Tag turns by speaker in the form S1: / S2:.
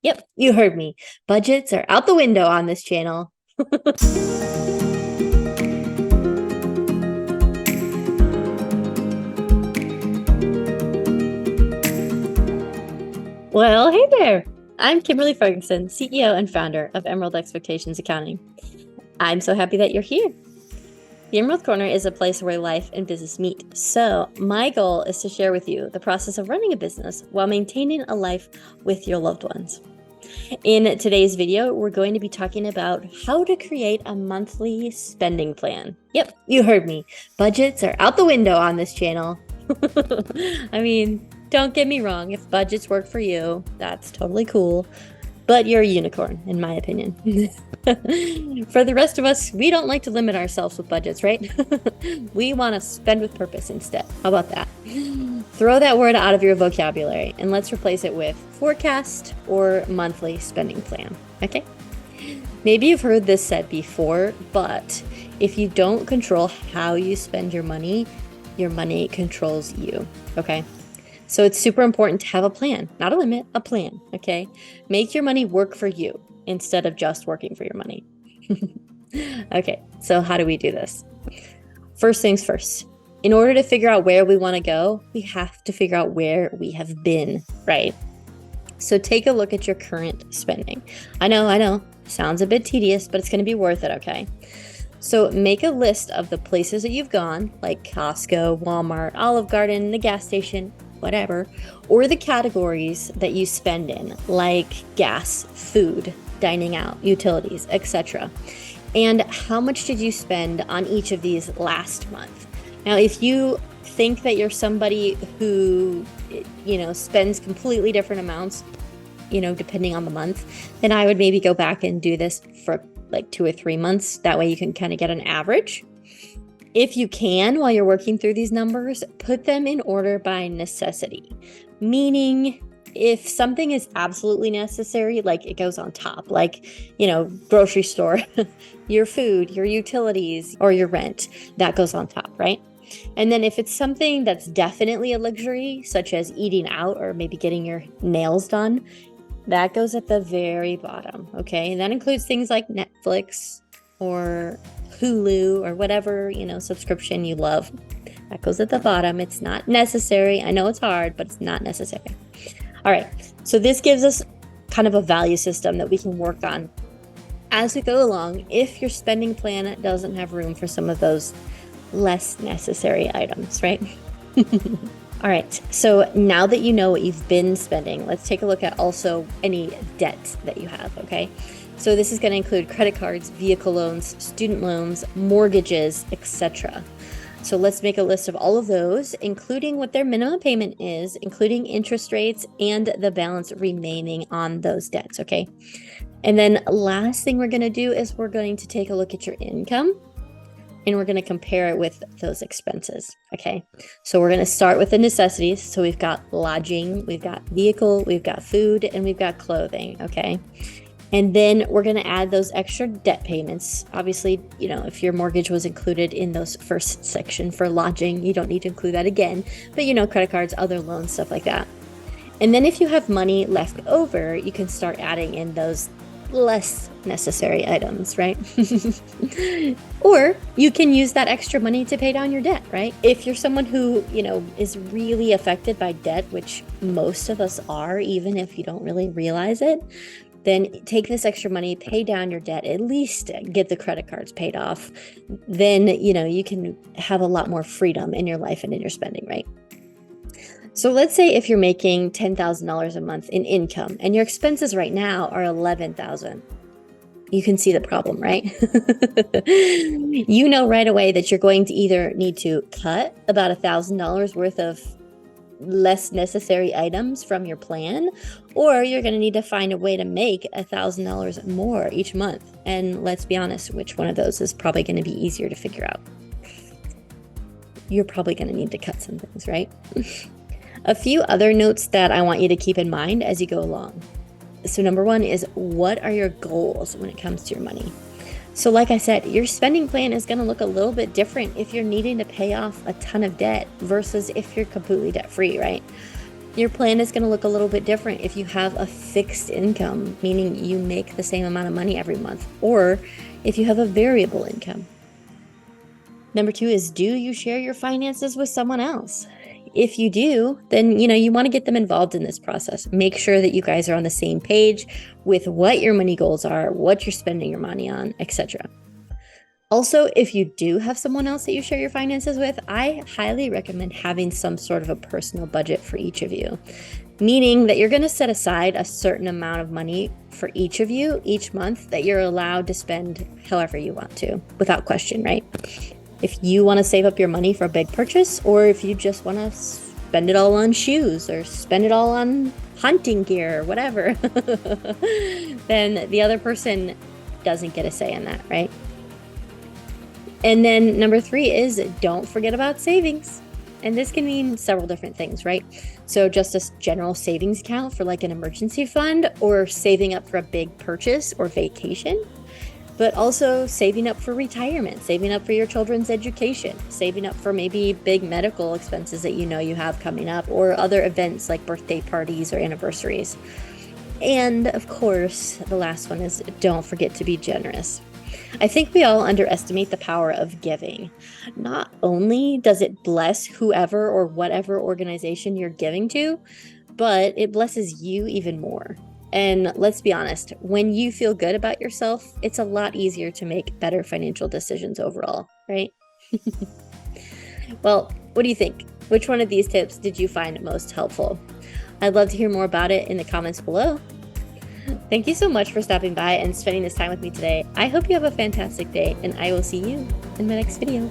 S1: Yep, you heard me. Budgets are out the window on this channel. Well, hey there. I'm Kimberly Ferguson, CEO and founder of Emerald Expectations Accounting. I'm so happy that you're here. The Emerald Corner is a place where life and business meet. So my goal is to share with you the process of running a business while maintaining a life with your loved ones. In today's video, we're going to be talking about how to create a monthly spending plan. Yep, you heard me. Budgets are out the window on this channel. I mean, don't get me wrong. If budgets work for you, that's totally cool. But you're a unicorn, in my opinion. For the rest of us, we don't like to limit ourselves with budgets, right? We want to spend with purpose instead. How about that? Throw that word out of your vocabulary and let's replace it with forecast or monthly spending plan, okay? Maybe you've heard this said before, but if you don't control how you spend your money controls you, okay? So it's super important to have a plan, not a limit, a plan, okay? Make your money work for you instead of just working for your money. Okay, so how do we do this? First things first. In order to figure out where we want to go, we have to figure out where we have been, right? So take a look at your current spending. I know, sounds a bit tedious, but it's going to be worth it, okay? So make a list of the places that you've gone, like Costco, Walmart, Olive Garden, the gas station, whatever, or the categories that you spend in, like gas, food, dining out, utilities, etc. And how much did you spend on each of these last month? Now, if you think that you're somebody who, spends completely different amounts, depending on the month, then I would maybe go back and do this for like 2 or 3 months. That way you can kind of get an average. If you can, while you're working through these numbers, put them in order by necessity. Meaning, if something is absolutely necessary, like it goes on top, like, grocery store, your food, your utilities, or your rent, that goes on top, right? And then if it's something that's definitely a luxury, such as eating out or maybe getting your nails done, that goes at the very bottom, okay? And that includes things like Netflix or Hulu or whatever, subscription you love. That goes at the bottom. It's not necessary. I know it's hard, but it's not necessary. All right, so this gives us kind of a value system that we can work on as we go along if your spending plan doesn't have room for some of those less necessary items, right? All right, so now that you know what you've been spending, let's take a look at also any debt that you have, okay? So this is going to include credit cards, vehicle loans, student loans, mortgages, etc. So let's make a list of all of those, including what their minimum payment is, including interest rates and the balance remaining on those debts, okay? And then last thing we're going to do is we're going to take a look at your income and we're going to compare it with those expenses, okay? So we're going to start with the necessities. So we've got lodging, we've got vehicle, we've got food, and we've got clothing, okay? And then we're going to add those extra debt payments. Obviously, if your mortgage was included in those first section for lodging, you don't need to include that again. But, credit cards, other loans, stuff like that. And then if you have money left over, you can start adding in those less necessary items, right? Or you can use that extra money to pay down your debt, right? If you're someone who, is really affected by debt, which most of us are, even if you don't really realize it, then take this extra money, pay down your debt, at least get the credit cards paid off. Then, you can have a lot more freedom in your life and in your spending, right? So let's say if you're making $10,000 a month in income and your expenses right now are $11,000. You can see the problem, right? You know right away that you're going to either need to cut about $1,000 worth of less necessary items from your plan, or you're going to need to find a way to make $1,000 more each month. And let's be honest, which one of those is probably going to be easier to figure out? You're probably going to need to cut some things, right? A few other notes that I want you to keep in mind as you go along. So number one is, what are your goals when it comes to your money? So like I said, your spending plan is going to look a little bit different if you're needing to pay off a ton of debt versus if you're completely debt free, right? Your plan is going to look a little bit different if you have a fixed income, meaning you make the same amount of money every month, or if you have a variable income. Number 2 is, do you share your finances with someone else? If you do, then you want to get them involved in this process. Make sure that you guys are on the same page with what your money goals are, what you're spending your money on, etc. Also, if you do have someone else that you share your finances with, I highly recommend having some sort of a personal budget for each of you, meaning that you're going to set aside a certain amount of money for each of you each month that you're allowed to spend however you want to, without question, right? If you want to save up your money for a big purchase, or if you just want to spend it all on shoes or spend it all on hunting gear or whatever, then the other person doesn't get a say in that, right? And then number 3 is, don't forget about savings. And this can mean several different things, right? So just a general savings account for like an emergency fund, or saving up for a big purchase or vacation, but also saving up for retirement, saving up for your children's education, saving up for maybe big medical expenses that you have coming up, or other events like birthday parties or anniversaries. And of course, the last one is, don't forget to be generous. I think we all underestimate the power of giving. Not only does it bless whoever or whatever organization you're giving to, but it blesses you even more. And let's be honest, when you feel good about yourself, it's a lot easier to make better financial decisions overall, right? Well, what do you think? Which one of these tips did you find most helpful? I'd love to hear more about it in the comments below. Thank you so much for stopping by and spending this time with me today. I hope you have a fantastic day, and I will see you in my next video.